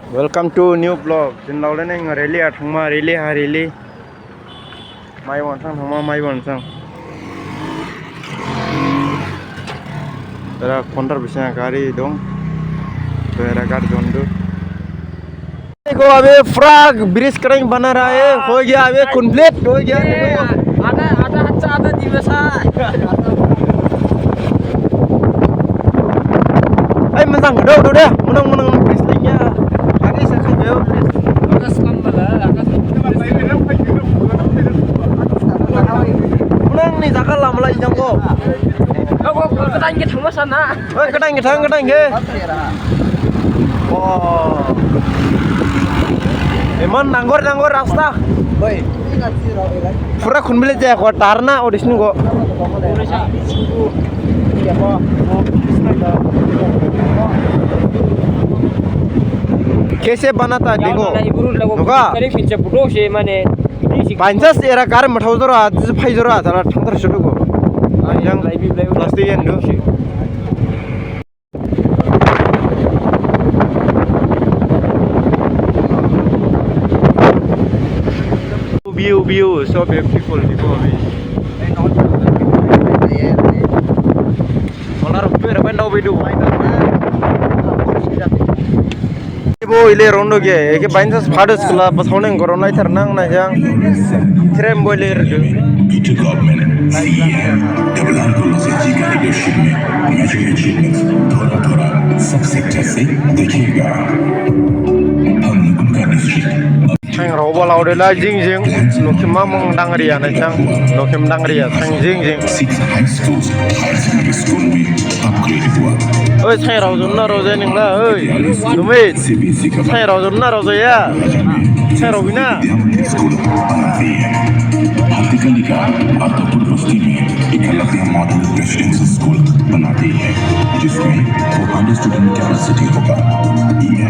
Welcome to new vlog. Din lau lên anh rally à thằng mà rally ha rally. Mai bọn sang thằng mà mai bọn sang. Tera kontar bisnya kari dong. Tera kar jondu. देखो अबे frog bridge करेंगे बना रहा है हो गया अबे complete हो गया ada अच्छा ada di masa ay menang udah menang bridge lainnya lagi saya beo akas kambala akas menang nih zakal lama lagi jangko aku ketang ke thang sana kedang ke oh emang nanggor rasta boy pura kun beli aja kok tarna odis nih kok कैसे बनाता है देखो नोका करी पीछे photo से माने बांजास era car मठाव जरा आज फाइ जरा थारा थांथार सटुको आंजों plastic एन्डु view so beautiful people olar pero ben no video ibo ile rondo ge eke bainjas phadas kala basaune goronai thar nang na jang threm boiler बीटे गवर्नमेंट सीएम डबल आर्कोलॉजी का leadership में major achievements थोड़ा सब sector से देखिएगा हम उनका district thang robo laudela jing lokima mong dangria na chang lokim dangria thang jing 6 high school higher secondary school में upgrade हुआ oi thang raujun na roje ningla oi numit CBSE का thang raujun na roje ya thang robina school बनाते हैं हाथीकली का आतापुर बस्ती में Eklavya model residential school बनाते हैं जिसमें 400 स्टूडेंट कैपेसिटी होगा